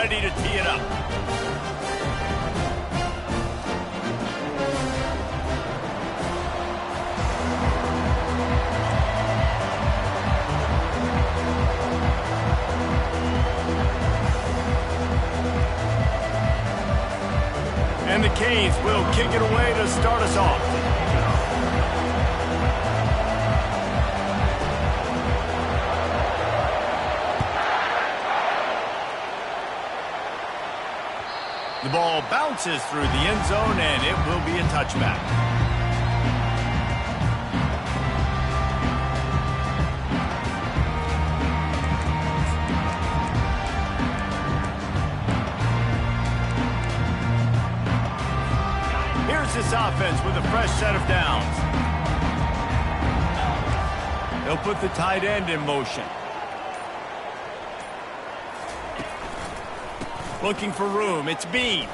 ready to tee it up. And the Canes will kick it away to start us off. The ball bounces through the end zone, and it will be a touchback. Here's this offense with a fresh set of downs. They'll put the tight end in motion. Looking for room. It's Bean.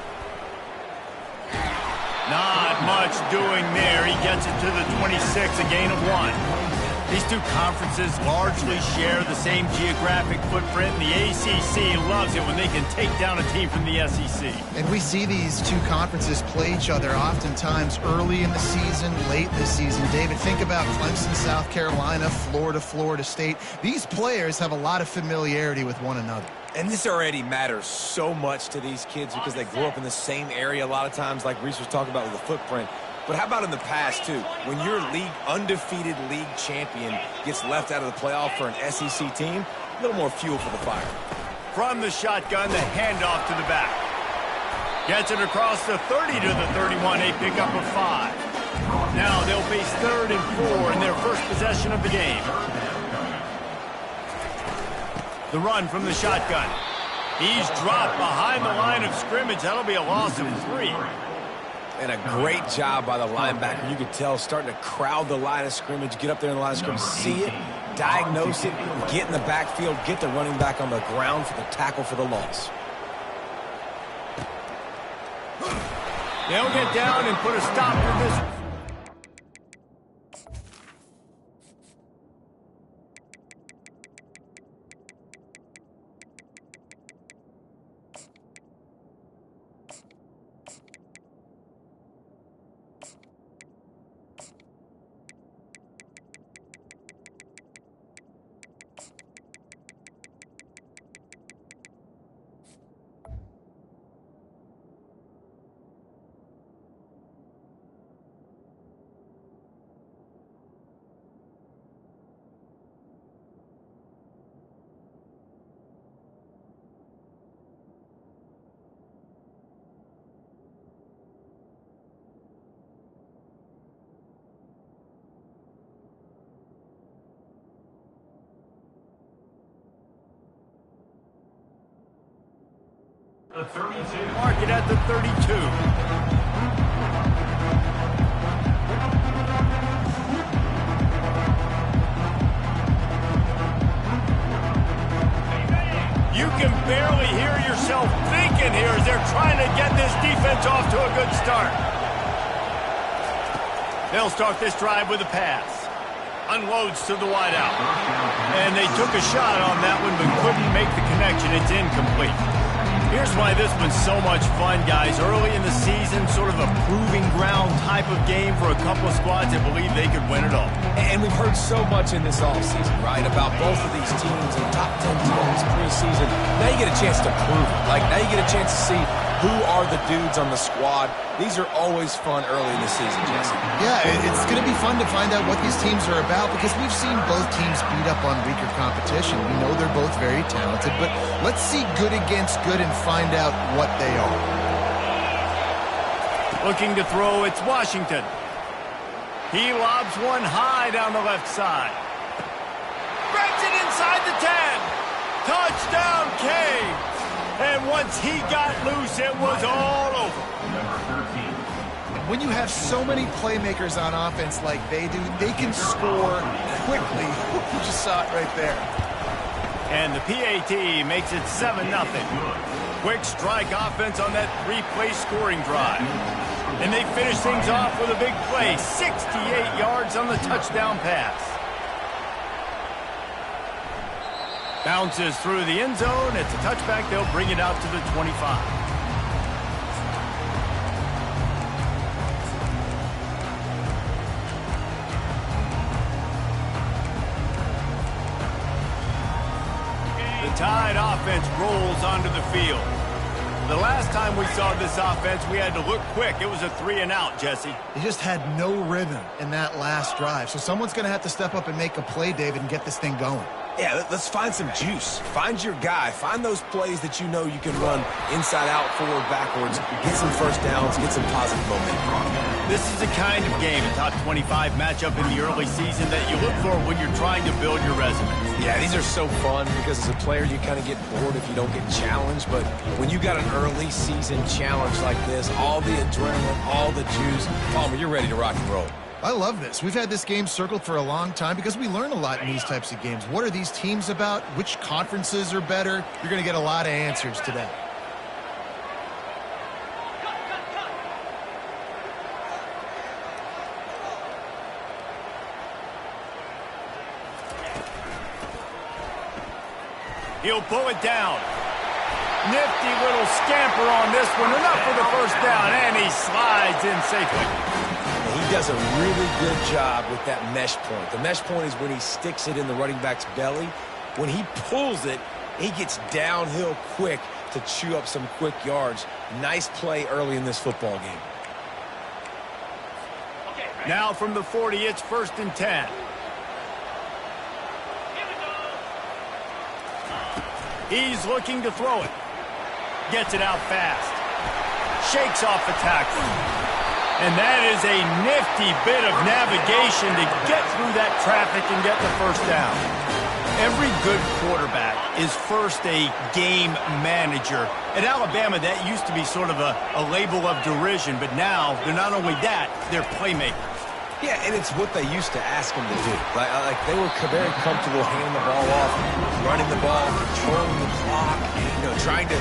Not much doing there. He gets it to the 26, a gain of 1. These two conferences largely share the same geographic footprint, and the ACC loves it when they can take down a team from the SEC. And we see these two conferences play each other oftentimes early in the season, late in the season. David, think about Clemson, South Carolina, Florida, Florida State. These players have a lot of familiarity with one another. And this already matters so much to these kids because they grew up in the same area a lot of times, like Reese was talking about with the footprint. But how about in the past, too? When your undefeated league champion gets left out of the playoff for an SEC team, a little more fuel for the fire. From the shotgun, the handoff to the back. Gets it across the 30 to the 31, a pickup of 5. Now they'll face 3rd and 4 in their first possession of the game. The run from the shotgun. He's dropped behind the line of scrimmage. That'll be a loss of 3. And a great job by the linebacker. You could tell starting to crowd the line of scrimmage, get up there in the line of scrimmage, see it, diagnose it, get in the backfield, get the running back on the ground for the tackle for the loss. They'll get down and put a stop to this. The 32. Mark it at the 32. You can barely hear yourself thinking here as they're trying to get this defense off to a good start. They'll start this drive with a pass. Unloads to the wideout. And they took a shot on that one but couldn't make the connection. It's incomplete. Here's why this one's so much fun, guys. Early in the season, sort of a proving ground type of game for a couple of squads that believe they could win it all. And we've heard so much in this offseason, right, about both of these teams and top 10 teams preseason. Now you get a chance to prove it. Like, now you get a chance to see who are the dudes on the squad. These are always fun early in the season, Jesse. Yeah, it's going to be fun to find out what these teams are about because we've seen both teams beat up on weaker competition. We know they're both very talented, but let's see good against good and find out what they are. Looking to throw, it's Washington. He lobs one high down the left side. Grabs it inside the 10. Touchdown, Canes. And once he got loose, it was all over. When you have so many playmakers on offense like they do, they can score quickly. You just saw it right there. And the PAT makes it 7-0. Quick strike offense on that 3-play scoring drive. And they finish things off with a big play, 68 yards on the touchdown pass. Bounces through the end zone. It's a touchback. They'll bring it out to the 25. The Tide offense rolls onto the field. The last time we saw this offense, we had to look quick. It was a 3-and-out, Jesse. They just had no rhythm in that last drive. So someone's going to have to step up and make a play, David, and get this thing going. Yeah, let's find some juice. Find your guy. Find those plays that you know you can run inside out, forward, backwards. Get some first downs. Get some positive momentum. This is the kind of game, a top 25 matchup in the early season that you look for when you're trying to build your resume. Yeah, these are so fun because as a player, you kind of get bored if you don't get challenged. But when you got an early season challenge like this, all the adrenaline, all the juice, Palmer, you're ready to rock and roll. I love this. We've had this game circled for a long time because we learn a lot in these types of games. What are these teams about? Which conferences are better? You're going to get a lot of answers today. He'll pull it down. Nifty little scamper on this one. Enough for the first down, and he slides in safely. He does a really good job with that mesh point. The mesh point is when he sticks it in the running back's belly. When he pulls it, he gets downhill quick to chew up some quick yards. Nice play early in this football game. Now from the 40, it's 1st and 10. He's looking to throw it. Gets it out fast. Shakes off the tackle. And that is a nifty bit of navigation to get through that traffic and get the first down. Every good quarterback is first a game manager. At Alabama, that used to be sort of a label of derision, but now they're not only that, they're playmakers. Yeah, and it's what they used to ask him to do. Like they were very comfortable handing the ball off, running the ball, controlling the clock, trying to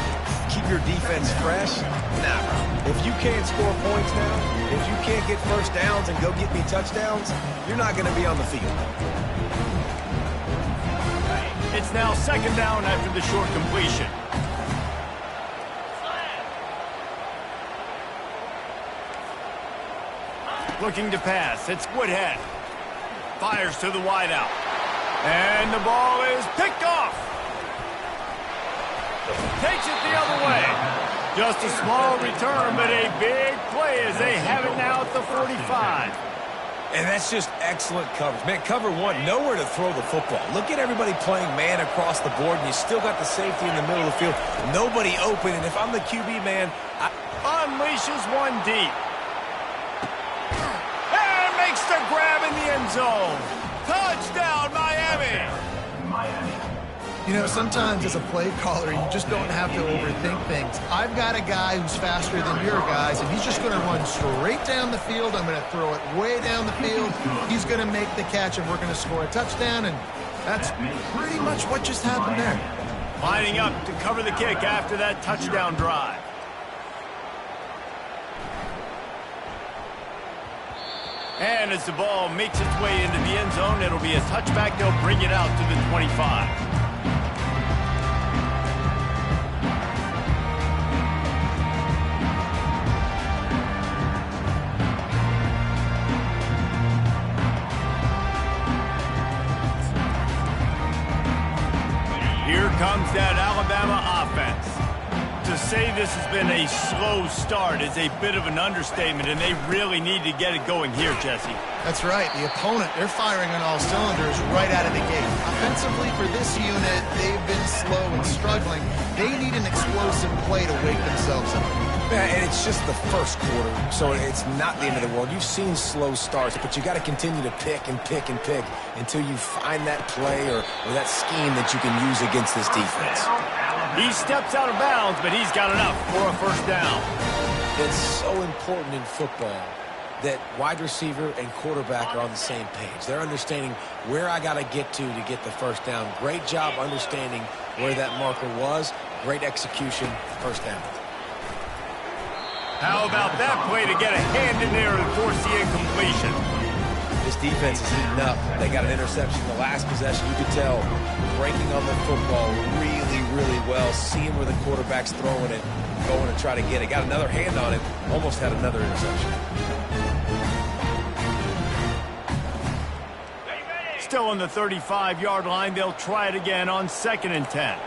keep your defense fresh. Nah, bro. If you can't score points now, if you can't get first downs and go get me touchdowns, you're not going to be on the field. It's now 2nd down after the short completion. Looking to pass. It's Woodhead. Fires to the wideout. And the ball is picked off. Takes it the other way. Just a small return, but a big play as they have it now at the 45. And that's just excellent coverage. Man, cover one, nowhere to throw the football. Look at everybody playing man across the board, and you still got the safety in the middle of the field. Nobody open, and if I'm the QB, man, unleashes one deep. And makes the grab in the end zone. Touchdown, Miami. Sometimes as a play caller, you just don't have to overthink things. I've got a guy who's faster than your guys, and he's just going to run straight down the field. I'm going to throw it way down the field. He's going to make the catch, and we're going to score a touchdown, and that's pretty much what just happened there. Lining up to cover the kick after that touchdown drive. And as the ball makes its way into the end zone, it'll be a touchback. They'll bring it out to the 25. Here comes that Alabama offense. To say this has been a slow start is a bit of an understatement, and they really need to get it going here, Jesse. That's right. The opponent, they're firing on all cylinders right out of the gate. Offensively, for this unit, they've been slow and struggling. They need an explosive play to wake themselves up. And it's just the first quarter, so it's not the end of the world. You've seen slow starts, but you got to continue to pick and pick and pick until you find that play or that scheme that you can use against this defense. He steps out of bounds, but he's got enough for a first down. It's so important in football that wide receiver and quarterback are on the same page. They're understanding where I got to get to get the first down. Great job understanding where that marker was. Great execution, first down. How about that play to get a hand in there and force the incompletion? This defense is heating up. They got an interception in the last possession. You could tell breaking on the football really, really well, seeing where the quarterback's throwing it, going to try to get it. Got another hand on it, almost had another interception. Still on the 35-yard line. They'll try it again on 2nd and 10.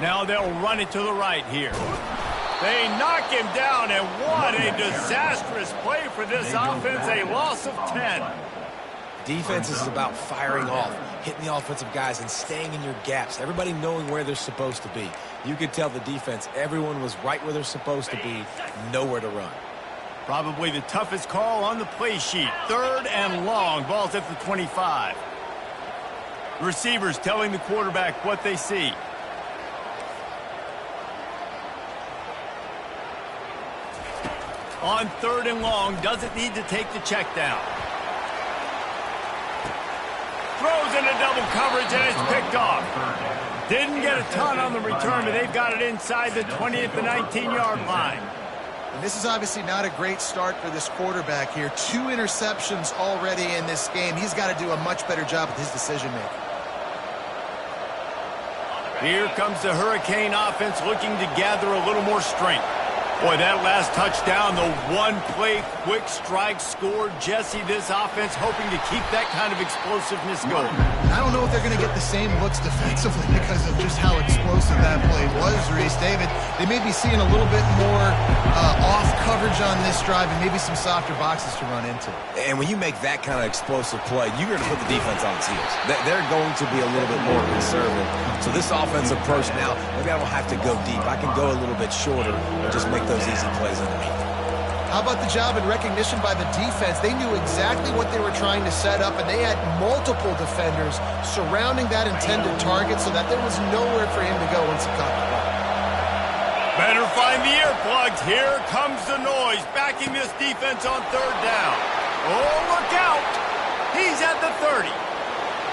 Now they'll run it to the right here. They knock him down, and what a disastrous play for this offense. A loss of 10. Defense is about firing off, hitting the offensive guys and staying in your gaps. Everybody knowing where they're supposed to be. You could tell the defense, everyone was right where they're supposed to be, nowhere to run. Probably the toughest call on the play sheet. 3rd and long. Ball's at the 25. Receivers telling the quarterback what they see. On 3rd and long, doesn't need to take the check down. Throws into double coverage, and it's picked off. Didn't get a ton on the return, but they've got it inside the 20 at the 19-yard line. And this is obviously not a great start for this quarterback here. 2 interceptions already in this game. He's got to do a much better job with his decision-making. Here comes the Hurricane offense looking to gather a little more strength. Boy, that last touchdown, the one-play quick strike scored. Jesse, this offense hoping to keep that kind of explosiveness going. I don't know if they're going to get the same looks defensively because of just how explosive that play was, Reese. David, they may be seeing a little bit more off coverage on this drive and maybe some softer boxes to run into. And when you make that kind of explosive play, you're going to put the defense on its heels. They're going to be a little bit more conservative. So this offensive approach now, maybe I don't have to go deep. I can go a little bit shorter and just make those easy plays underneath. How about the job and recognition by the defense? They knew exactly what they were trying to set up, and they had multiple defenders surrounding that intended target so that there was nowhere for him to go once he caught the ball. Better find the earplugs. Here comes the noise, backing this defense on 3rd down. Oh, look out. He's at the 30.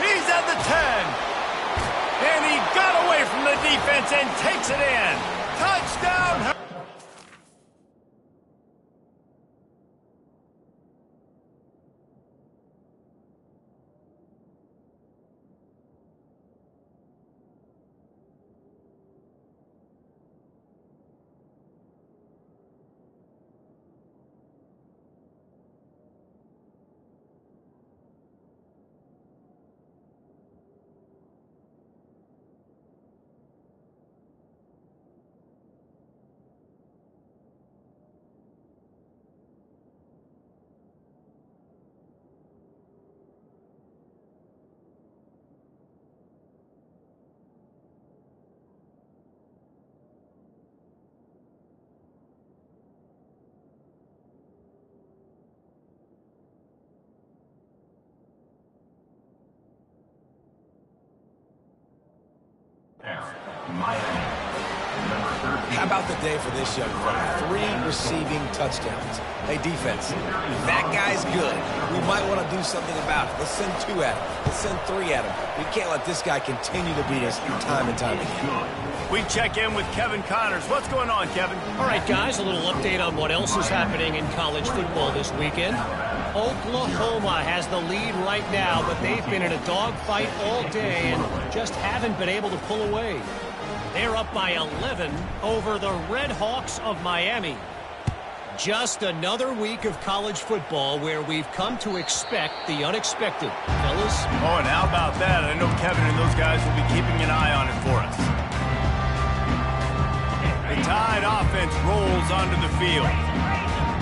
He's at the 10. And he got away from the defense and takes it in. Touchdown. How about the day for this young fella? 3 receiving touchdowns. Hey, defense, that guy's good. We might want to do something about it. Let's send 2 at him. Let's send 3 at him. We can't let this guy continue to beat us time and time again. We check in with Kevin Connors. What's going on, Kevin? All right, guys, a little update on what else is happening in college football this weekend. Oklahoma has the lead right now, but they've been in a dogfight all day and just haven't been able to pull away. They're up by 11 over the Red Hawks of Miami. Just another week of college football where we've come to expect the unexpected. Fellas? Oh, and how about that? I know Kevin and those guys will be keeping an eye on it for us. The Tide offense rolls onto the field.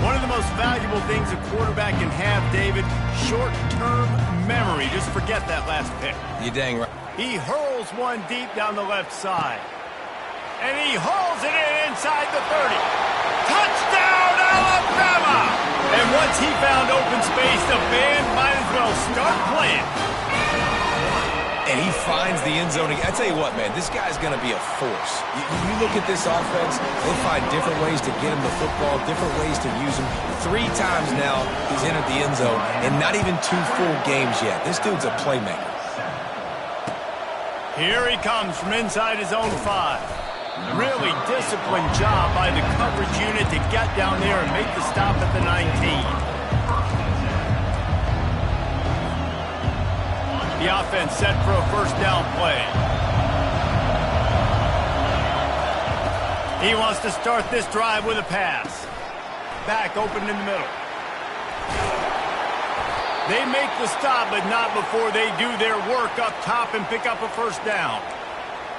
One of the most valuable things a quarterback can have, David, short-term memory. Just forget that last pick. You're dang right. He hurls one deep down the left side. And he hauls it in inside the 30. Touchdown, Alabama! And once he found open space, the band might as well start playing. And he finds the end zone. I tell you what, man, this guy's going to be a force. You look at this offense, they find different ways to get him the football, different ways to use him. 3 times now he's entered the end zone, and not even 2 full games yet. This dude's a playmaker. Here he comes from inside his own 5. Really disciplined job by the coverage unit to get down there and make the stop at the 19. The offense set for a first down play. He wants to start this drive with a pass. Back open in the middle. They make the stop, but not before they do their work up top and pick up a first down.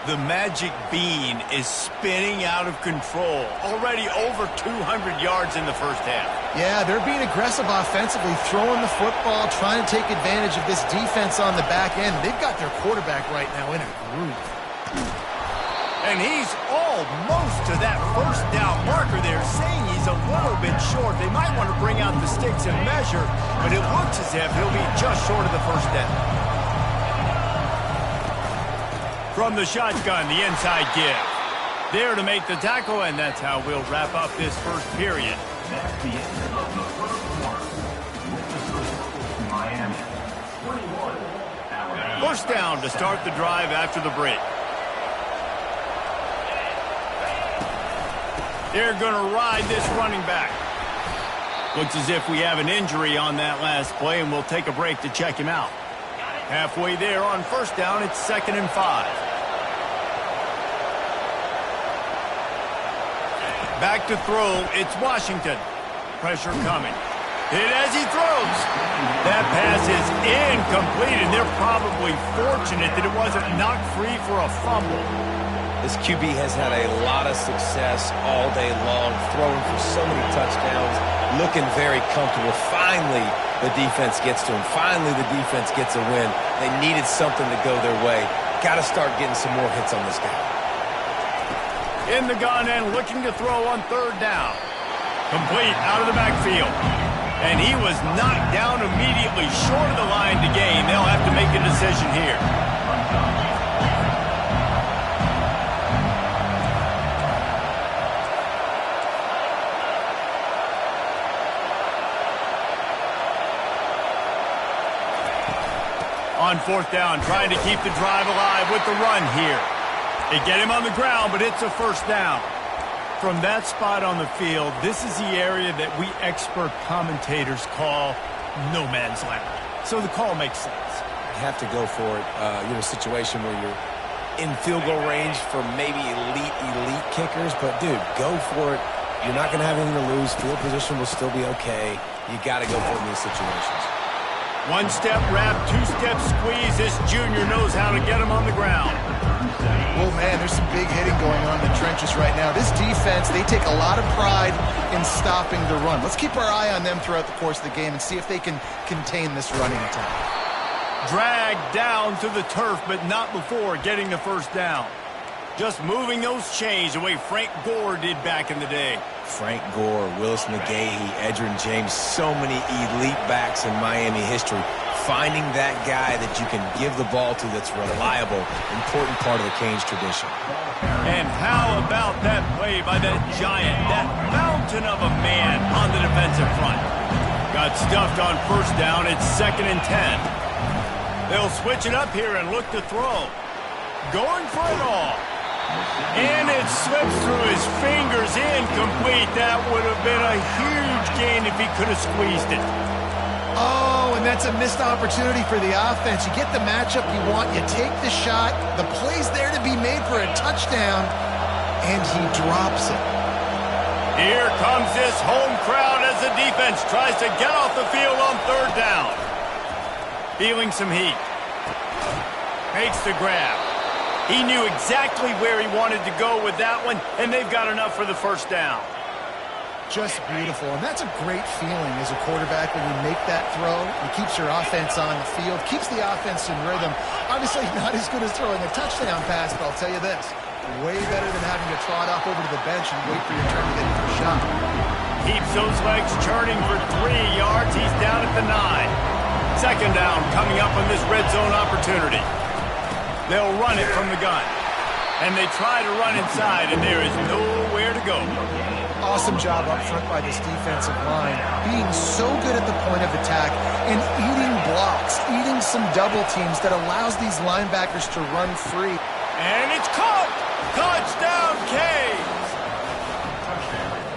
The magic bean is spinning out of control. Already over 200 yards in the first half. Yeah, they're being aggressive offensively, throwing the football, trying to take advantage of this defense on the back end. They've got their quarterback right now in a groove. And he's almost to that first down marker there, saying he's a little bit short. They might want to bring out the sticks and measure, but it looks as if he'll be just short of the first down. From the shotgun, the inside give. There to make the tackle, and that's how we'll wrap up this first period. That's the end of the first quarter. With the score, Miami 21, Alabama. First down to start the drive after the break. They're going to ride this running back. Looks as if we have an injury on that last play, and we'll take a break to check him out. Halfway there on first down, it's 2nd and 5. Back to throw, it's Washington. Pressure coming. Hit as he throws. That pass is incomplete, and they're probably fortunate that it wasn't knocked free for a fumble. This QB has had a lot of success all day long, throwing for so many touchdowns, looking very comfortable. Finally, the defense gets to him. Finally, the defense gets a win. They needed something to go their way. Got to start getting some more hits on this guy. In the gun and looking to throw on third down. Complete out of the backfield. And he was knocked down immediately short of the line to gain. They'll have to make a decision here. On fourth down, trying to keep the drive alive with the run here. They get him on the ground, but it's a first down. From that spot on the field, this is the area that we expert commentators call no man's land. So the call makes sense. You have to go for it. You're in a situation where you're in field goal range for maybe elite kickers, but dude, go for it. You're not going to have anything to lose. Field position will still be okay. You got to go for it in these situations. One-step wrap, two-step squeeze. This junior knows how to get him on the ground. Oh, man, there's some big hitting going on in the trenches right now. This defense, they take a lot of pride in stopping the run. Let's keep our eye on them throughout the course of the game and see if they can contain this running attack. Dragged down to the turf, but not before getting the first down. Just moving those chains the way Frank Gore did back in the day. Frank Gore, Willis McGahee, Edgerrin James, so many elite backs in Miami history. Finding that guy that you can give the ball to that's reliable, important part of the Canes tradition. And how about that play by that giant, that mountain of a man on the defensive front? Got stuffed on first down, it's 2nd and 10. They'll switch it up here and look to throw. Going for it all. And it slips through his fingers, incomplete. That would have been a huge gain if he could have squeezed it. Oh, and that's a missed opportunity for the offense. You get the matchup you want, you take the shot, the play's there to be made for a touchdown, and he drops it. Here comes this home crowd as the defense tries to get off the field on third down. Feeling some heat. Makes the grab. He knew exactly where he wanted to go with that one, and they've got enough for the first down. Just beautiful, and that's a great feeling as a quarterback when you make that throw. It keeps your offense on the field, keeps the offense in rhythm. Obviously not as good as throwing a touchdown pass, but I'll tell you this, way better than having to trot off over to the bench and wait for your turn to get another shot. Keeps those legs churning for 3 yards. He's down at the 9. Second down coming up on this red zone opportunity. They'll run it from the gun. And they try to run inside, and there is nowhere to go. Awesome job up front by this defensive line, being so good at the point of attack and eating blocks, eating some double teams that allows these linebackers to run free. And it's caught! Touchdown, Canes!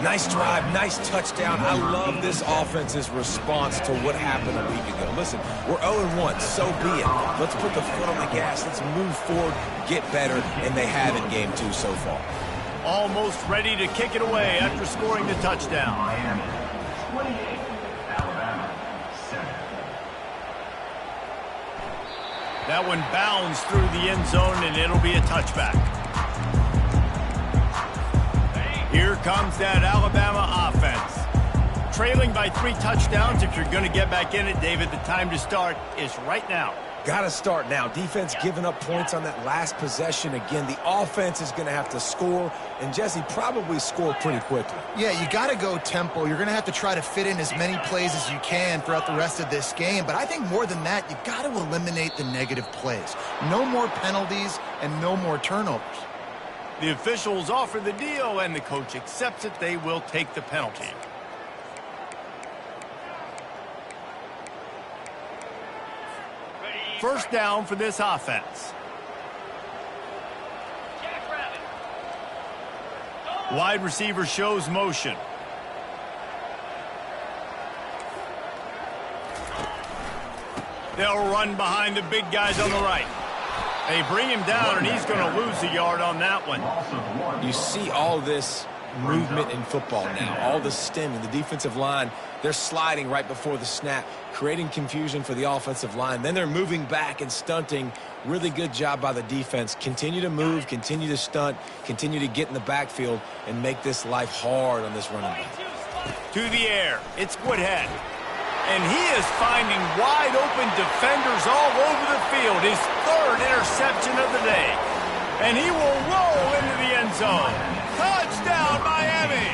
Nice drive, nice touchdown. I love this offense's response to what happened a week ago. Listen, we're 0-1, so be it. Let's put the foot on the gas. Let's move forward, get better, and they have in game 2 so far. Almost ready to kick it away after scoring the touchdown. Miami 28, Alabama 7. That one bounds through the end zone, and it'll be a touchback. Here comes that Alabama offense. Trailing by 3 touchdowns. If you're going to get back in it, David, the time to start is right now. Got to start now. Defense giving up points on that last possession. Again, the offense is going to have to score, and Jesse probably score pretty quickly. Yeah, you got to go tempo. You're going to have to try to fit in as many plays as you can throughout the rest of this game. But I think more than that, you got to eliminate the negative plays. No more penalties and no more turnovers. The officials offer the deal, and the coach accepts it. They will take the penalty. First down for this offense. Wide receiver shows motion. They'll run behind the big guys on the right. They bring him down, and he's going to lose a yard on that one. You see all this movement in football now, all the stemming, the defensive line, they're sliding right before the snap, creating confusion for the offensive line. Then they're moving back and stunting. Really good job by the defense. Continue to move, continue to stunt, continue to get in the backfield and make this life hard on this running back. To the air, it's Woodhead. And he is finding wide open defenders all over the field. His 3rd interception of the day. And he will roll into the end zone. Touchdown, Miami!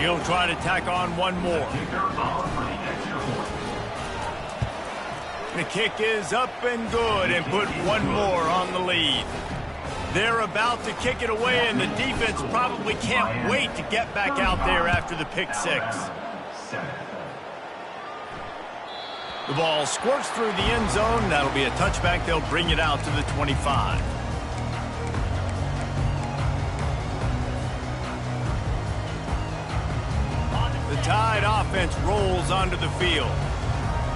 He'll try to tack on one more. The kick is up and good and put one more on the lead. They're about to kick it away, and the defense probably can't wait to get back out there after the pick 6. The ball squirts through the end zone. That'll be a touchback. They'll bring it out to the 25. The Tide offense rolls onto the field.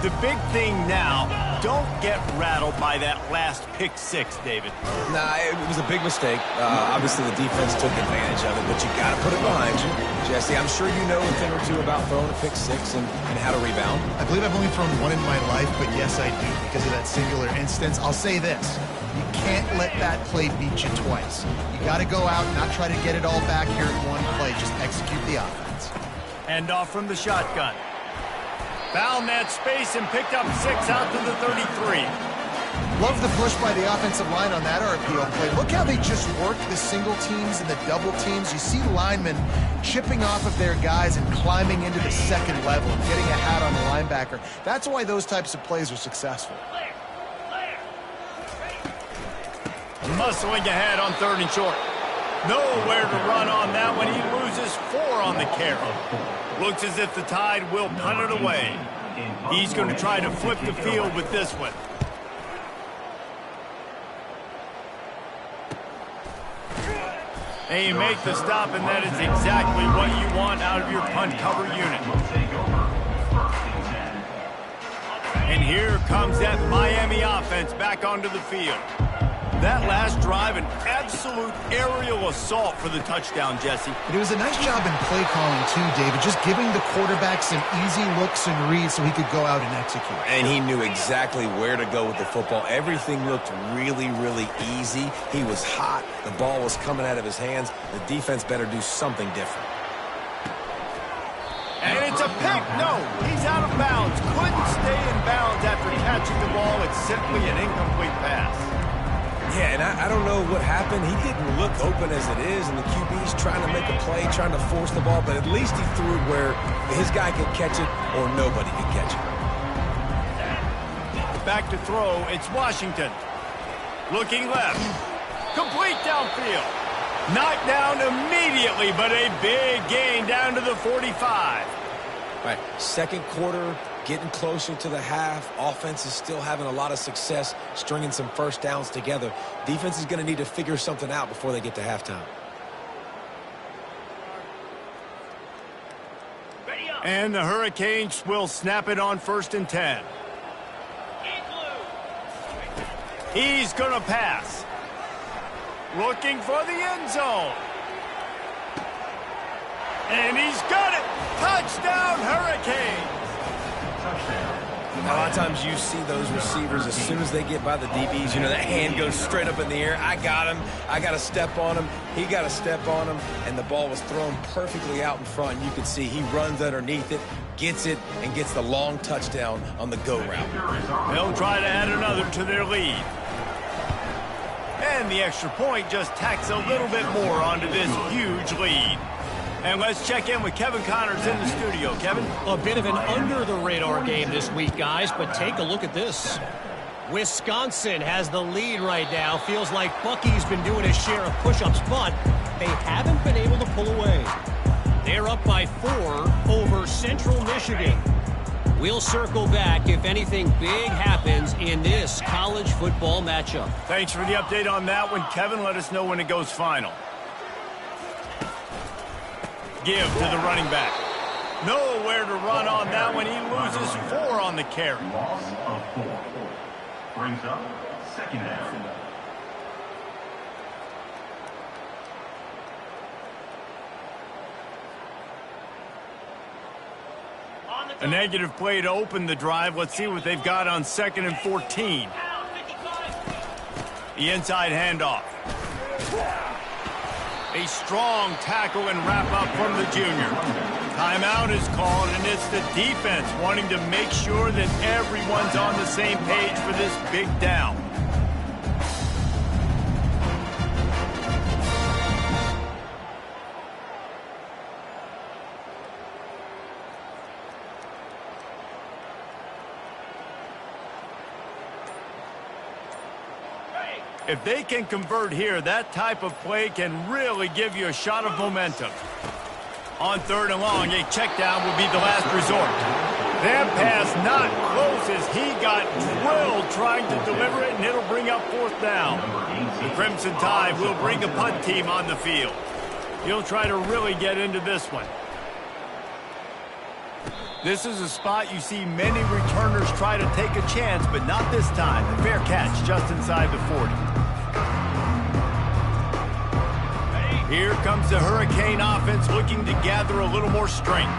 The big thing now, don't get rattled by that last pick 6, David. Nah, it was a big mistake. Obviously, the defense took advantage of it, but you got to put it behind you. Jesse, I'm sure you know a thing or two about throwing a pick 6 and how to rebound. I believe I've only thrown one in my life, but yes, I do because of that singular instance. I'll say this. You can't let that play beat you twice. You got to go out and not try to get it all back here in one play. Just execute the offense. Hand off from the shotgun. Found that space and picked up 6 out to the 33. Love the push by the offensive line on that RPO play. Look how they just work the single teams and the double teams. You see linemen chipping off of their guys and climbing into the second level and getting a hat on the linebacker. That's why those types of plays are successful. Muscling ahead on 3rd and short. Nowhere to run on that one. He loses 4 on the carry. Looks as if the Tide will punt it away. He's going to try to flip the field with this one. And you make the stop, and that is exactly what you want out of your punt cover unit. And here comes that Miami offense back onto the field. That last drive, an absolute aerial assault for the touchdown, Jesse. It was a nice job in play calling, too, David, just giving the quarterback some easy looks and reads so he could go out and execute. And he knew exactly where to go with the football. Everything looked really, really easy. He was hot. The ball was coming out of his hands. The defense better do something different. And it's a pick. No, he's out of bounds. Couldn't stay in bounds after catching the ball. It's simply an incomplete pass. Yeah, and I don't know what happened. He didn't look open as it is, and the QB's trying to make a play, trying to force the ball, but at least he threw it where his guy could catch it or nobody could catch it. Back to throw, it's Washington. Looking left. Complete downfield. Knocked down immediately, but a big gain down to the 45. All right, second quarter, getting closer to the half. Offense is still having a lot of success stringing some first downs together. Defense is going to need to figure something out before they get to halftime. And the Hurricanes will snap it on 1st and 10. He's going to pass. Looking for the end zone. And he's got it. Touchdown, Hurricanes. A lot of times you see those receivers, as soon as they get by the DBs, you know, that hand goes straight up in the air. I got him. I got to step on him. He got to step on him. And the ball was thrown perfectly out in front. You can see he runs underneath it, gets it, and gets the long touchdown on the go route. They'll try to add another to their lead. And the extra point just tacks a little bit more onto this huge lead. And let's check in with Kevin Connors in the studio. Kevin? A bit of an under-the-radar game this week, guys, but take a look at this. Wisconsin has the lead right now. Feels like Bucky's been doing his share of push-ups, but they haven't been able to pull away. They're up by 4 over Central Michigan. We'll circle back if anything big happens in this college football matchup. Thanks for the update on that one, Kevin. Let us know when it goes final. Give to the running back. Nowhere to run on that one. He loses 4 on the carry. Loss of 4. Brings up 2nd down. A negative play to open the drive. Let's see what they've got on 2nd and 14. The inside handoff. A strong tackle and wrap up from the junior. Timeout is called, and it's the defense wanting to make sure that everyone's on the same page for this big down. If they can convert here, that type of play can really give you a shot of momentum. On 3rd and long, a check down would be the last resort. That pass not close as he got drilled trying to deliver it, and it'll bring up 4th down. The Crimson Tide will bring a punt team on the field. He'll try to really get into this one. This is a spot you see many returners try to take a chance, but not this time. A fair catch just inside the 40. Here comes the Hurricane offense looking to gather a little more strength.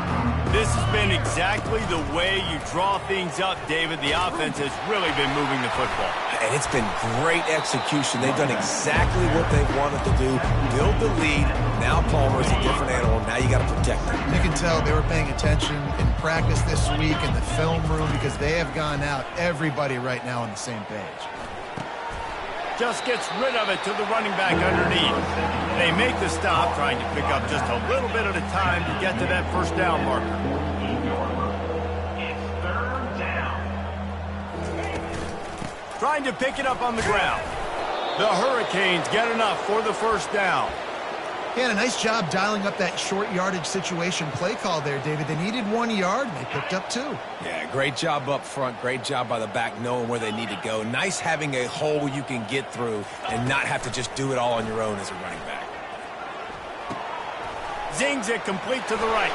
This has been exactly the way you draw things up, David. The offense has really been moving the football. And it's been great execution. They've done exactly what they've wanted to do. Build the lead. Now Palmer's a different animal. Now you got to protect him. You can tell they were paying attention in practice this week in the film room because they have gone out, everybody right now on the same page. Just gets rid of it to the running back underneath. They make the stop, trying to pick up just a little bit at a time to get to that 1st down marker. It's 3rd down. Trying to pick it up on the ground. The Hurricanes get enough for the 1st down. He had a nice job dialing up that short yardage situation play call there, David. They needed 1 yard, and they picked up 2. Yeah, great job up front. Great job by the back knowing where they need to go. Nice having a hole you can get through and not have to just do it all on your own as a running back. Zings it complete to the right.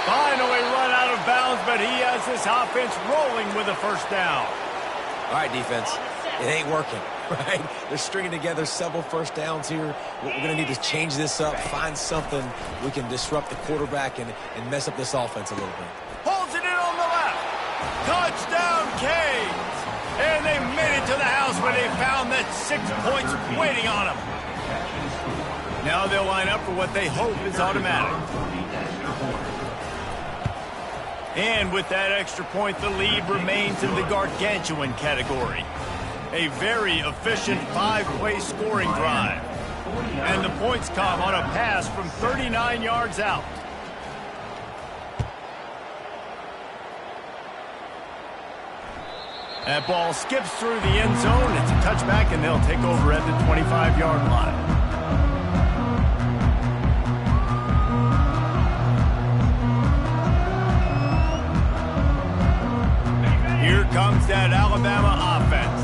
Finally run out of bounds, but he has this offense rolling with a 1st down. All right, defense. It ain't working, right? They're stringing together several 1st downs here. We're going to need to change this up, find something we can disrupt the quarterback and mess up this offense a little bit. Pulls it in on the left. Touchdown, Canes. And they made it to the house where they found that 6 points waiting on them. Now they'll line up for what they hope is automatic. And with that extra point, the lead remains in the gargantuan category. A very efficient 5-play scoring drive. And the points come on a pass from 39 yards out. That ball skips through the end zone. It's a touchback, and they'll take over at the 25-yard line. comes that Alabama offense.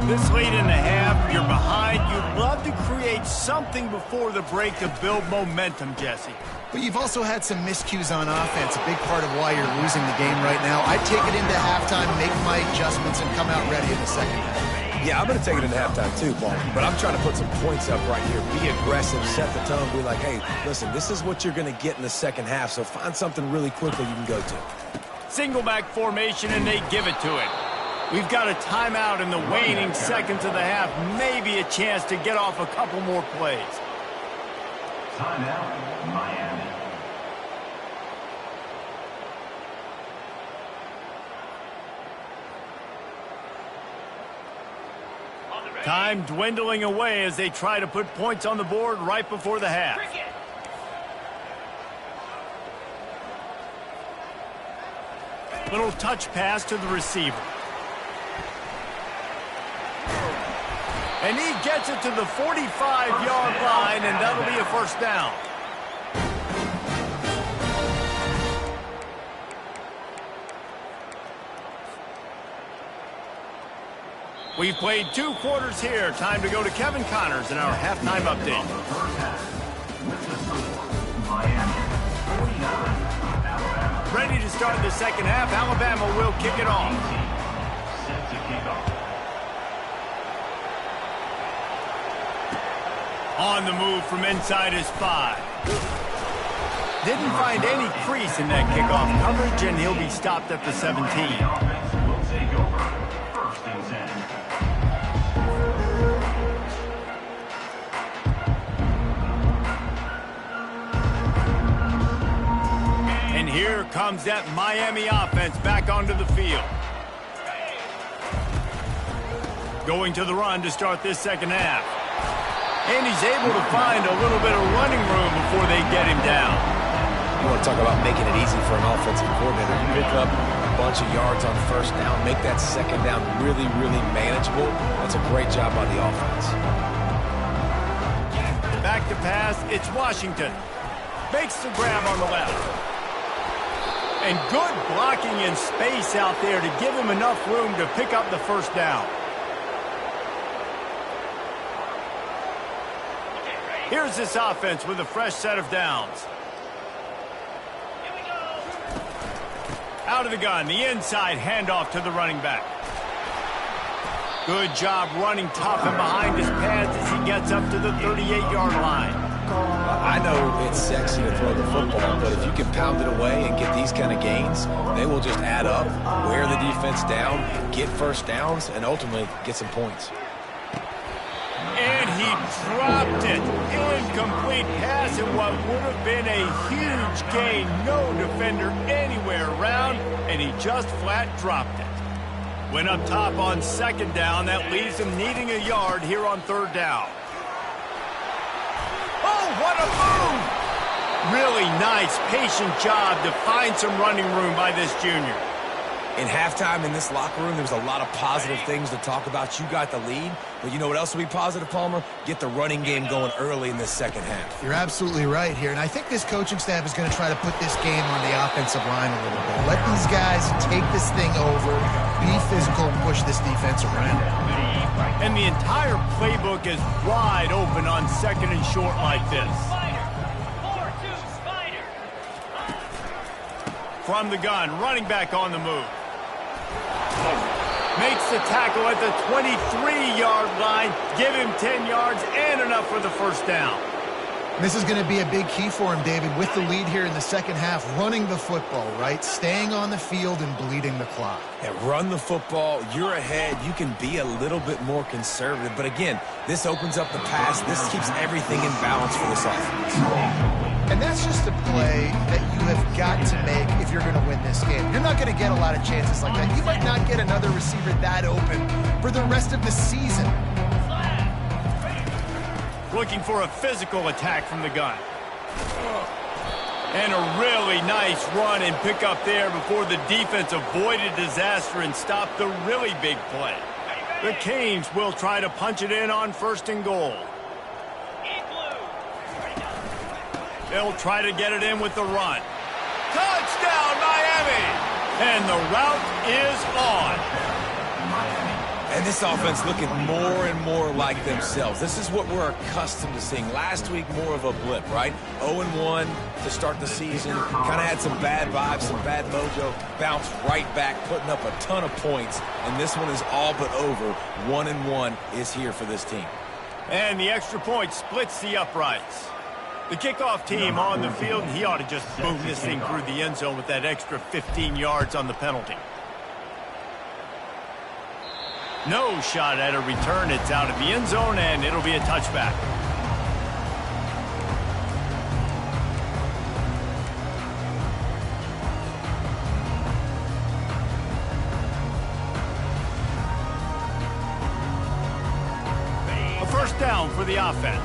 This late in the half, you're behind. You'd love to create something before the break to build momentum, Jesse. But you've also had some miscues on offense, a big part of why you're losing the game right now. I'd take it into halftime, make my adjustments, and come out ready in the second half. Yeah, I'm going to take it into halftime too, Paul. But I'm trying to put some points up right here. Be aggressive, set the tone, be like, hey, listen, this is what you're going to get in the second half, so find something really quickly you can go to. Single back formation, and they give it to it. We've got a timeout in the waning seconds of the half, maybe a chance to get off a couple more plays. Timeout, Miami. Time dwindling away as they try to put points on the board right before the half. Little touch pass to the receiver. And he gets it to the 45-yard line, and that'll be a first down. We've played 2 quarters here. Time to go to Kevin Connors in our halftime update. Ready to start the second half. Alabama will kick it off. Set to kick off. On the move from inside his 5. Didn't find any crease in that kickoff coverage, and he'll be stopped at the 17. The offense will take over. First and 10. And here comes that Miami offense back onto the field. Going to the run to start this second half. And he's able to find a little bit of running room before they get him down. You want to talk about making it easy for an offensive coordinator. You pick up a bunch of yards on first down, make that second down really, really manageable. That's a great job by the offense. Back to pass, it's Washington. Makes the grab on the left. And good blocking in space out there to give him enough room to pick up the first down. Here's this offense with a fresh set of downs. Out of the gun, the inside handoff to the running back. Good job running tough and behind his pads as he gets up to the 38-yard line. I know it's sexy to throw the football, but if you can pound it away and get these kind of gains, they will just add up, wear the defense down, get first downs, and ultimately get some points. And he dropped it. Incomplete pass in what would have been a huge gain. No defender anywhere around, and he just flat dropped it. Went up top on second down. That leaves him needing a yard here on third down. Oh, what a move! Really nice, patient job to find some running room by this junior. In halftime in this locker room, there was a lot of positive things to talk about. You got the lead, but you know what else will be positive, Palmer? Get the running game going early in this second half. You're absolutely right here, and I think this coaching staff is going to try to put this game on the offensive line a little bit. Let these guys take this thing over, be physical, and push this defense around. And the entire playbook is wide open on second and short like this. From the gun, running back on the move. Makes the tackle at the 23-yard line. Give him 10 yards and enough for the first down. This is going to be a big key for him, David, with the lead here in the second half, running the football, right? Staying on the field and bleeding the clock. Yeah, run the football. You're ahead. You can be a little bit more conservative. But again, this opens up the pass. This keeps everything in balance for this offense. And that's just a play that you have got to make if you're going to win this game. You're not going to get a lot of chances like that. You might not get another receiver that open for the rest of the season. Looking for a physical attack from the gun. And a really nice run and pick up there before the defense avoided disaster and stopped the really big play. The Canes will try to punch it in on first and goal. They'll try to get it in with the run. Touchdown, Miami! And the route is on. And this offense looking more and more like themselves. This is what we're accustomed to seeing. Last week, more of a blip, right? 0-1 to start the season. Kind of had some bad vibes, some bad mojo. Bounced right back, putting up a ton of points. And this one is all but over. 1-1 is here for this team. And the extra point splits the uprights. The kickoff team on the field, and he ought to just boom this thing through the end zone with that extra 15 yards on the penalty. No shot at a return. It's out of the end zone, and it'll be a touchback. A first down for the offense.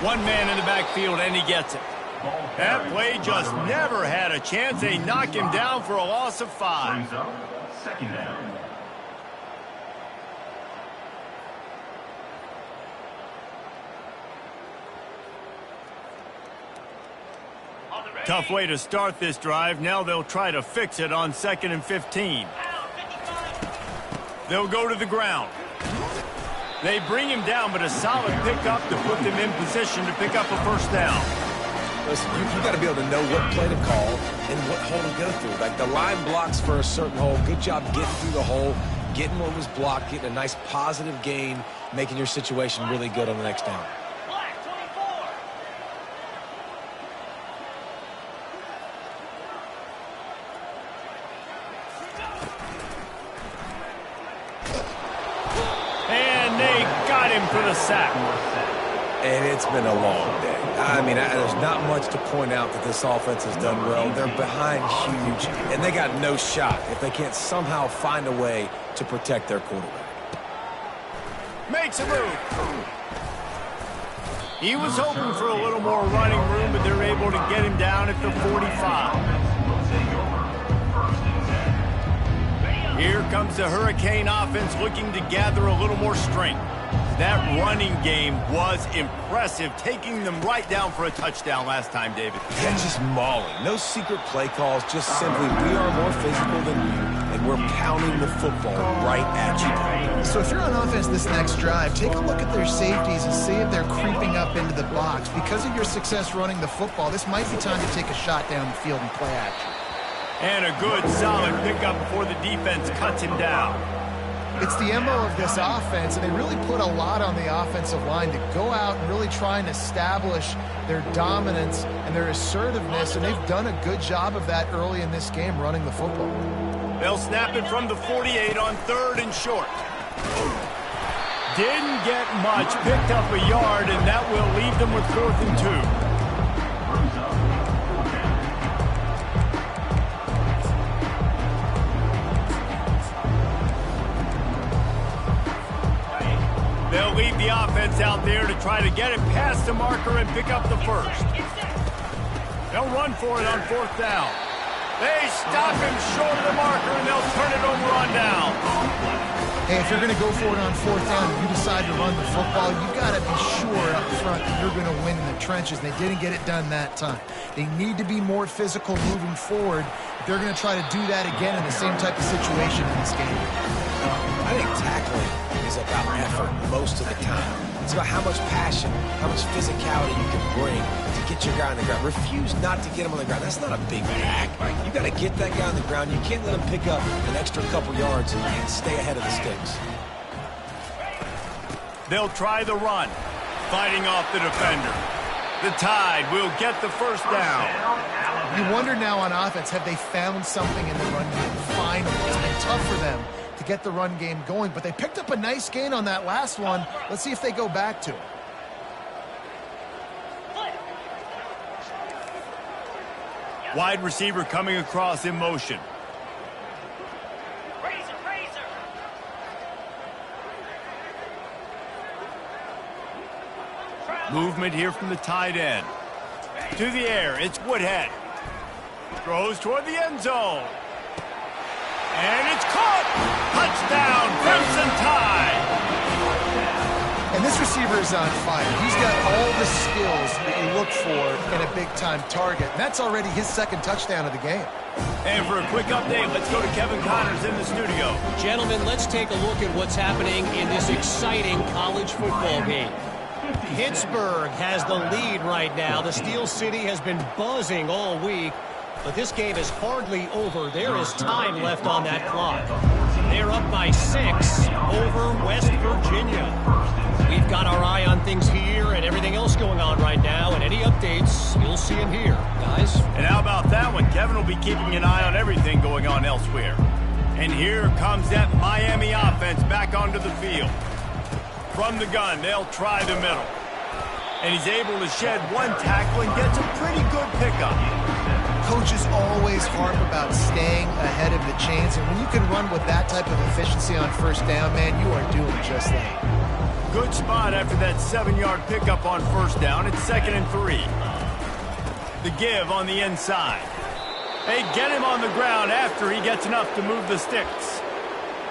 One man in the backfield, and he gets it. That play just never had a chance. They knock him down for a loss of 5. Brings up second down. Tough way to start this drive. Now they'll try to fix it on 2nd and 15. They'll go to the ground. They bring him down, but a solid pickup to put them in position to pick up a first down. Listen, you got to be able to know what play to call and what hole to go through. Like the line blocks for a certain hole. Good job getting through the hole, getting what was blocked, getting a nice positive gain, making your situation really good on the next down. For the sack. And it's been a long day. I mean, there's not much to point out that this offense has done well. They're behind huge, and they got no shot if they can't somehow find a way to protect their quarterback. Makes a move. He was hoping for a little more running room, but they're able to get him down at the 45. Here comes the Hurricane offense looking to gather a little more strength. That running game was impressive, taking them right down for a touchdown last time, David. Yeah, just mauling. No secret play calls, just simply we are more physical than you, and we're pounding the football right at you. So if you're on offense this next drive, take a look at their safeties and see if they're creeping up into the box. Because of your success running the football, this might be time to take a shot down the field and play action. And a good, solid pickup before the defense cuts him down. It's the MO of this offense, and they really put a lot on the offensive line to go out and really try and establish their dominance and their assertiveness, and they've done a good job of that early in this game running the football. They'll snap it from the 48 on 3rd and short. Didn't get much, picked up a yard, and that will leave them with 4th and 2. They'll leave the offense out there to try to get it past the marker and pick up the first. They'll run for it on 4th down. They stop him short of the marker, and they'll turn it over on down. Hey, if you're going to go for it on 4th down and you decide to run the football, you got to be sure up front that you're going to win in the trenches. They didn't get it done that time. They need to be more physical moving forward. They're going to try to do that again in the same type of situation in this game. I think tackling is about effort most of the time. It's about how much passion, how much physicality you can bring to get your guy on the ground. Refuse not to get him on the ground. That's not a big pack. You got to get that guy on the ground. You can't let him pick up an extra couple yards and stay ahead of the sticks. They'll try the run, fighting off the defender. The Tide will get the first down. You wonder now on offense, have they found something in the run game? Finally, it's been tough for them to get the run game going, but they picked up a nice gain on that last one. Let's see if they go back to it. Wide receiver coming across in motion. Movement here from the tight end. To the air, it's Woodhead. Throws toward the end zone. And it's caught! Touchdown, Crimson Tide! And this receiver is on fire. He's got all the skills that you look for in a big-time target. And that's already his second touchdown of the game. And for a quick update, let's go to Kevin Connors in the studio. Gentlemen, let's take a look at what's happening in this exciting college football game. Pittsburgh has the lead right now. The Steel City has been buzzing all week, but this game is hardly over. There is time left on that clock. They're up by 6 over West Virginia. We've got our eye on things here and everything else going on right now, and any updates, you'll see them here, guys. And how about that one? Kevin will be keeping an eye on everything going on elsewhere. And here comes that Miami offense back onto the field. From the gun, they'll try the middle. And he's able to shed one tackle and gets a pretty good pickup. Coaches always harp about staying ahead of the chains, and when you can run with that type of efficiency on first down, man, you are doing just that. Good spot after that 7-yard pickup on first down. It's 2nd and 3. The give on the inside. They get him on the ground after he gets enough to move the sticks.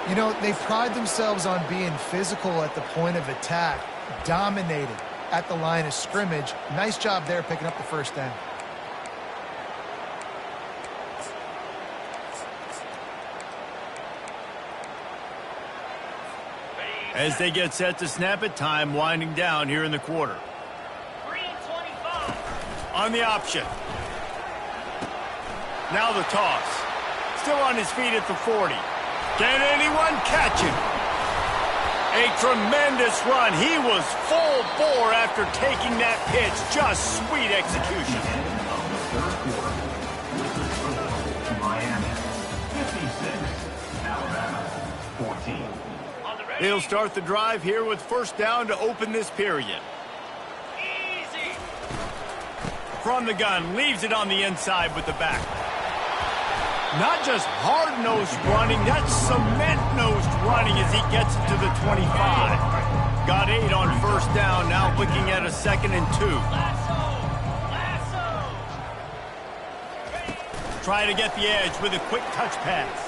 You know, they pride themselves on being physical at the point of attack, dominating at the line of scrimmage. Nice job there picking up the first down. As they get set to snap it, time winding down here in the quarter. 3:25. On the option. Now the toss. Still on his feet at the 40. Can anyone catch him? A tremendous run. He was full bore after taking that pitch. Just sweet execution. Miami, 56. Alabama, 14. He'll start the drive here with first down to open this period. Easy. From the gun, leaves it on the inside with the back. Not just hard-nosed running, that's cement-nosed running as he gets it to the 25. Got 8 on first down, now looking at a 2nd and 2. Try to get the edge with a quick touch pass.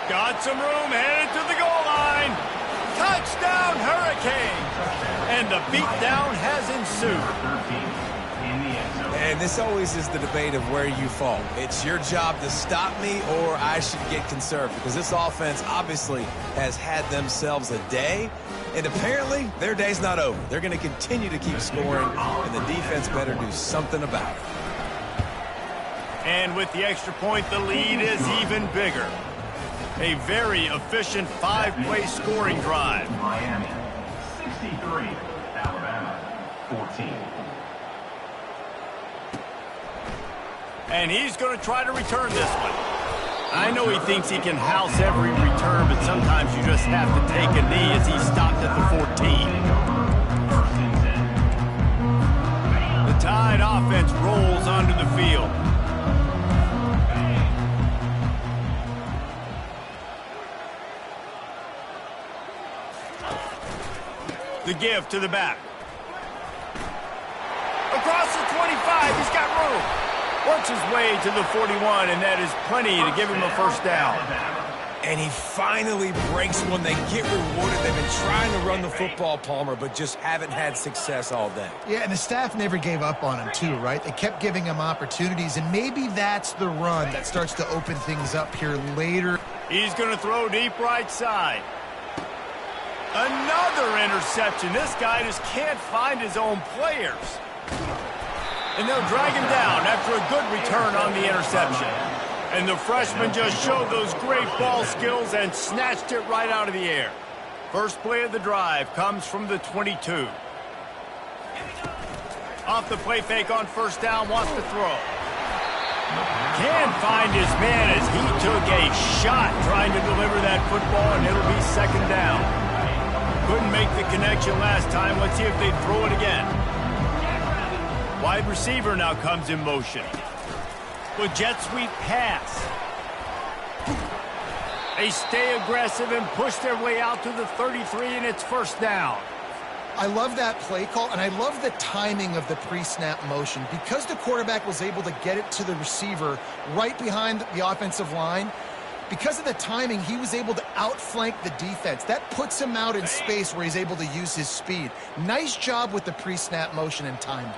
Got some room, headed to the goal line. Touchdown, Hurricane! And the beatdown has ensued. And this always is the debate of where you fall. It's your job to stop me or I should get conserved, because this offense obviously has had themselves a day, and apparently their day's not over. They're going to continue to keep scoring, and the defense better do something about it. And with the extra point, the lead is even bigger. A very efficient 5-play scoring drive. Miami, 63. Alabama, 14. And he's going to try to return this one. I know he thinks he can house every return, but sometimes you just have to take a knee as he stopped at the 14. The Tide offense rolls onto the field. The give to the back. Across the 25, he's got room. Works his way to the 41, and that is plenty to give him a first down. And he finally breaks one. They get rewarded. They've been trying to run the football, Palmer, but just haven't had success all day. Yeah, and the staff never gave up on him too, right? They kept giving him opportunities, and maybe that's the run that starts to open things up here later. He's going to throw deep right side. Another interception. This guy just can't find his own players. And they'll drag him down after a good return on the interception. And the freshman just showed those great ball skills and snatched it right out of the air. First play of the drive comes from the 22. Off the play fake on first down, wants to throw. Can't find his man as he took a shot trying to deliver that football, and it'll be 2nd down. Couldn't make the connection last time. Let's see if they throw it again. Wide receiver now comes in motion. With jet sweep pass. They stay aggressive and push their way out to the 33, and it's first down. I love that play call, and I love the timing of the pre-snap motion. Because the quarterback was able to get it to the receiver right behind the offensive line, because of the timing, he was able to outflank the defense. That puts him out in space where he's able to use his speed. Nice job with the pre-snap motion and timing.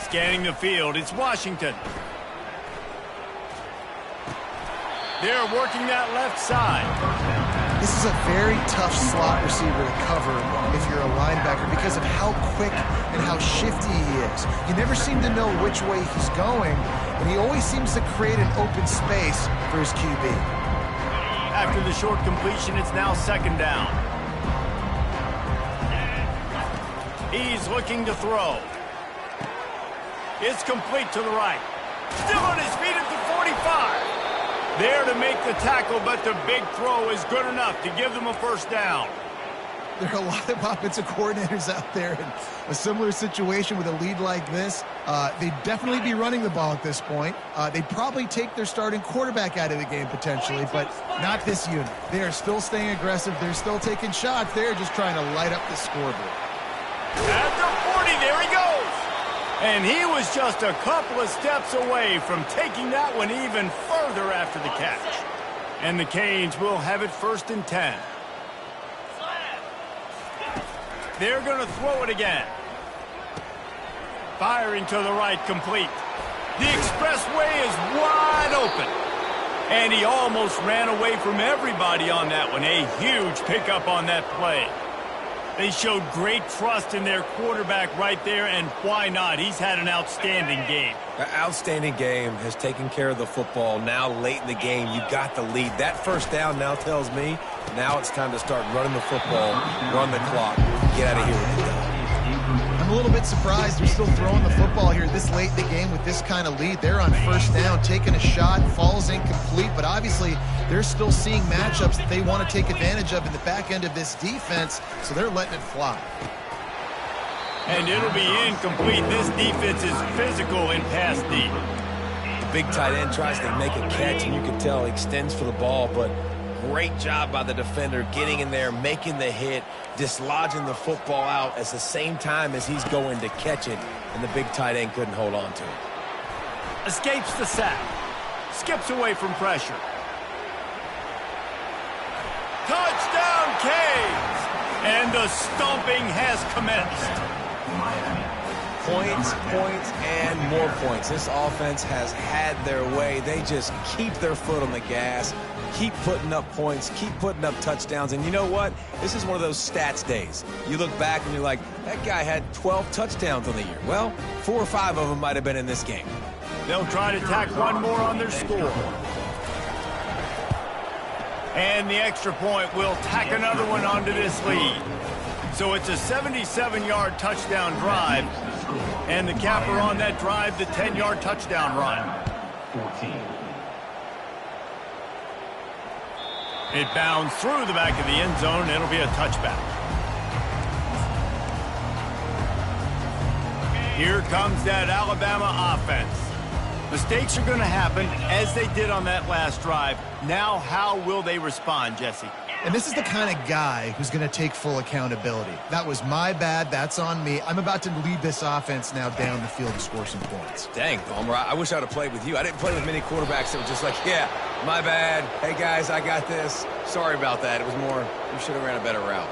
Scanning the field, it's Washington. They're working that left side. This is a very tough slot receiver to cover if you're a linebacker because of how quick and how shifty he is. You never seem to know which way he's going, and he always seems to create an open space for his QB. After the short completion, it's now second down. He's looking to throw. It's complete to the right. Still on his feet at the 45. There to make the tackle, but the big throw is good enough to give them a first down. There are a lot of offensive coordinators out there in a similar situation with a lead like this. They'd definitely be running the ball at this point. They'd probably take their starting quarterback out of the game potentially, but not this unit. They are still staying aggressive. They're still taking shots. They're just trying to light up the scoreboard. At the 40, there he goes. And he was just a couple of steps away from taking that one even further after the catch. And the Canes will have it 1st and 10. They're going to throw it again. Firing to the right, complete. The expressway is wide open. And he almost ran away from everybody on that one. A huge pickup on that play. They showed great trust in their quarterback right there, and why not? He's had an outstanding game. An outstanding game, has taken care of the football. Now late in the game, you got the lead. That first down now tells me now it's time to start running the football, run the clock, get out of here with it. I'm a little bit surprised they're still throwing the football here this late in the game with this kind of lead. They're on first down, taking a shot, falls incomplete, but obviously they're still seeing matchups that they want to take advantage of in the back end of this defense, so they're letting it fly. And it'll be incomplete. This defense is physical in pass deep. The big tight end tries to make a catch, and you can tell he extends for the ball, but great job by the defender getting in there, making the hit, dislodging the football out at the same time as he's going to catch it, and the big tight end couldn't hold on to it. Escapes the sack. Skips away from pressure. Touchdown, Canes! And the stomping has commenced. Points, and more points. This offense has had their way. They just keep their foot on the gas, keep putting up points, keep putting up touchdowns. And you know what? This is one of those stats days. You look back and you're like, that guy had 12 touchdowns on the year. Well, 4 or 5 of them might have been in this game. They'll try to tack one more on their score. And the extra point will tack another one onto this lead. So it's a 77-yard touchdown drive. And the capper on that drive, the 10-yard touchdown run. 14. It bounds through the back of the end zone. It'll be a touchback. Here comes that Alabama offense. Mistakes are going to happen, as they did on that last drive. Now, how will they respond, Jesse? And this is the kind of guy who's going to take full accountability. That was my bad. That's on me. I'm about to lead this offense now down the field to score some points. Dang, Bama, I wish I'd have played with you. I didn't play with many quarterbacks that were just like, yeah, my bad. Hey, guys, I got this. Sorry about that. It was more, you should have ran a better route.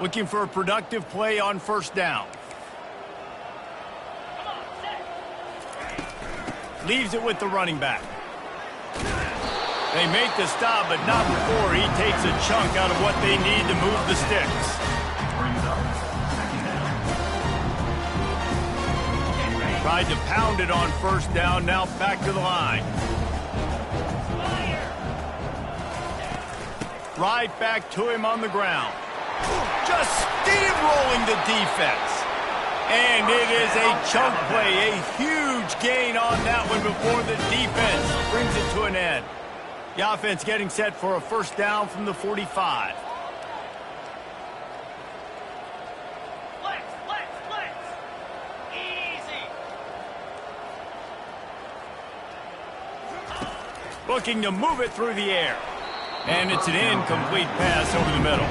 Looking for a productive play on first down. Leaves it with the running back. They make the stop, but not before he takes a chunk out of what they need to move the sticks. Tried to pound it on first down, now back to the line. Right back to him on the ground. Just steamrolling the defense. And it is a chunk play, a huge gain on that one before the defense brings it to an end. The offense getting set for a first down from the 45. Easy. Looking to move it through the air. And it's an incomplete pass over the middle.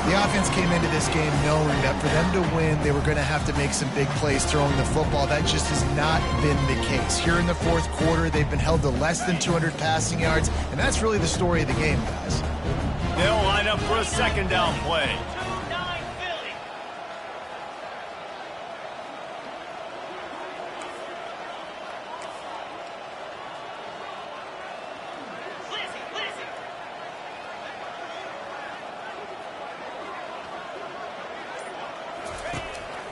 The offense came into this game knowing that for them to win, they were going to have to make some big plays throwing the football. That just has not been the case. Here in the fourth quarter, they've been held to less than 200 passing yards, and that's really the story of the game, guys. They'll line up for a second down play.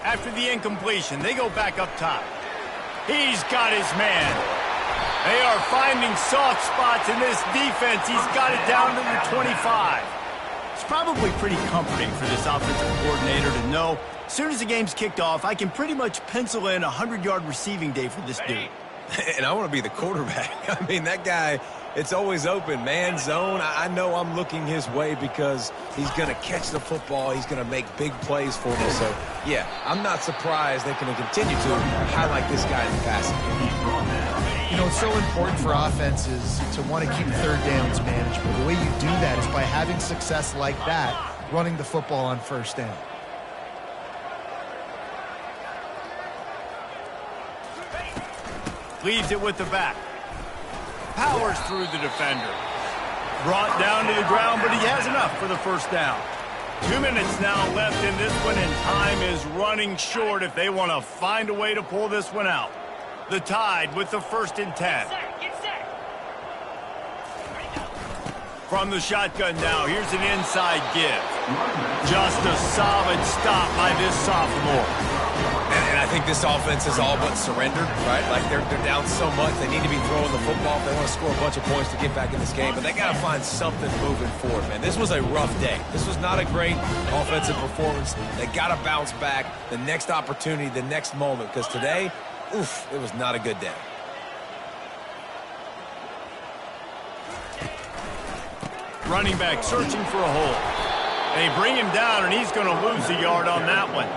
After the incompletion, they go back up top. He's got his man. They are finding soft spots in this defense. He's got it down to the 25. It's probably pretty comforting for this offensive coordinator to know as soon as the game's kicked off, I can pretty much pencil in a 100-yard receiving day for this dude. And I want to be the quarterback. I mean, that guy, it's always open, man, zone. I know I'm looking his way because he's going to catch the football. He's going to make big plays for me. So, yeah, I'm not surprised they can continue to highlight this guy in the passing game. You know, it's so important for offenses to want to keep third downs manageable. The way you do that is by having success like that, running the football on first down. Leaves it with the back. Powers through the defender. Brought down to the ground, but he has enough for the first down. 2 minutes now left in this one, and time is running short if they want to find a way to pull this one out. The Tide with the 1st and 10. From the shotgun now, here's an inside give. Just a solid stop by this sophomore. And I think this offense is all but surrendered, right? Like they're down so much, they need to be throwing the football if they want to score a bunch of points to get back in this game. But they got to find something moving forward, man. This was a rough day. This was not a great offensive performance. They got to bounce back the next opportunity, the next moment, because today, oof, it was not a good day. Running back searching for a hole. They bring him down, and he's going to lose a yard on that one.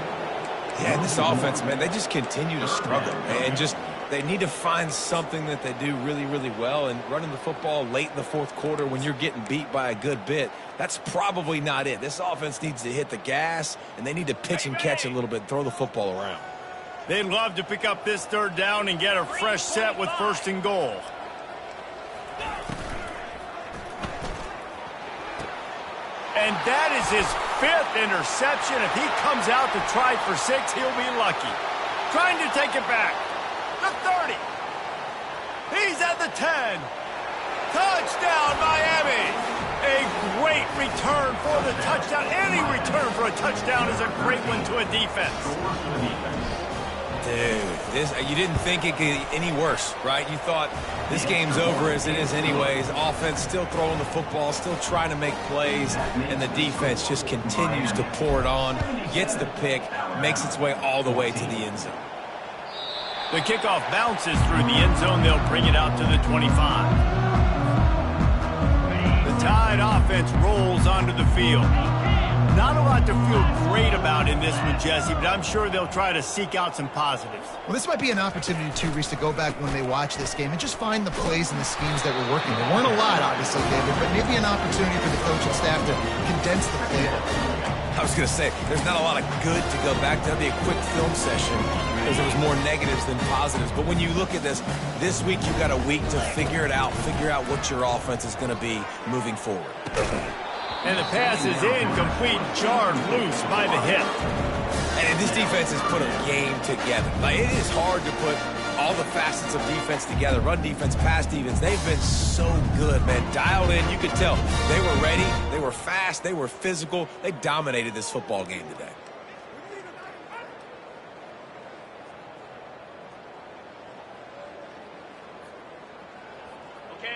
Yeah, and this offense, man, they just continue to struggle. And just, they need to find something that they do really, really well. And running the football late in the fourth quarter when you're getting beat by a good bit, that's probably not it. This offense needs to hit the gas, and they need to pitch and catch a little bit, throw the football around. They'd love to pick up this third down and get a fresh set with 1st and goal. And that is his 5th interception. If he comes out to try for 6, he'll be lucky. Trying to take it back. The 30. He's at the 10. Touchdown, Miami. A great return for the touchdown. Any return for a touchdown is a great one to a defense. Dude, you didn't think it could get any worse, right? You thought this game's over as it is anyways. Offense still throwing the football, still trying to make plays, and the defense just continues to pour it on, gets the pick, makes its way all the way to the end zone. The kickoff bounces through the end zone. They'll bring it out to the 25. The Tide offense rolls onto the field. Not a lot to feel great about in this one, Jesse, but I'm sure they'll try to seek out some positives. Well, this might be an opportunity, too, Reese, to go back when they watch this game and just find the plays and the schemes that were working. There weren't a lot, obviously, David, but maybe an opportunity for the coaching staff to condense the play. I was going to say, there's not a lot of good to go back to. That'd be a quick film session because there was more negatives than positives. But when you look at this week you've got a week to figure it out, figure out what your offense is going to be moving forward. And the pass is incomplete, jarred loose by the hip. And this defense has put a game together. Like, it is hard to put all the facets of defense together. Run defense, pass defense. They've been so good, man. Dialed in. You could tell they were ready. They were fast. They were physical. They dominated this football game today.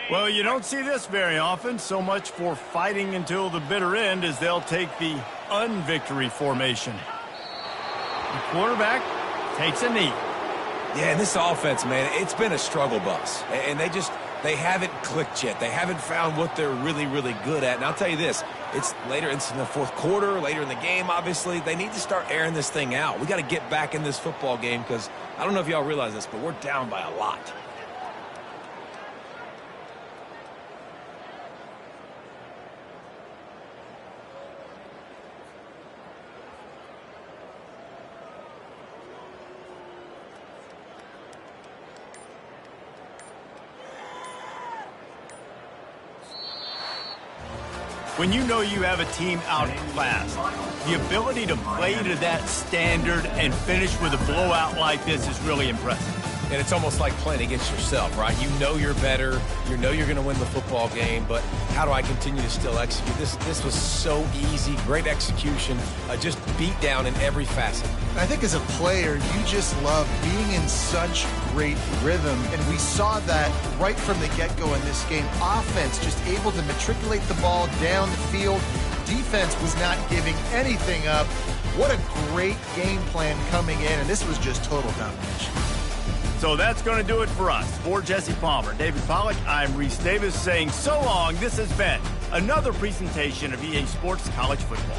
Well, you don't see this very often. So much for fighting until the bitter end as they'll take the unvictory formation. The quarterback takes a knee. Yeah, and this offense, man, it's been a struggle bus. And they haven't clicked yet. They haven't found what they're really, really good at. And I'll tell you this, it's later in the fourth quarter, later in the game, obviously. They need to start airing this thing out. We got to get back in this football game because I don't know if y'all realize this, but we're down by a lot. When you know you have a team outclassed, the ability to play to that standard and finish with a blowout like this is really impressive. And it's almost like playing against yourself, right? You know you're better. You know you're going to win the football game, but how do I continue to still execute? This was so easy. Great execution. Just beat down in every facet. I think as a player, you just love being in such great rhythm, and we saw that right from the get-go in this game. Offense just able to matriculate the ball down the field. Defense was not giving anything up. What a great game plan coming in, and this was just total domination. So that's going to do it for us. For Jesse Palmer, David Pollack, I'm Reese Davis saying so long. This has been another presentation of EA Sports College Football.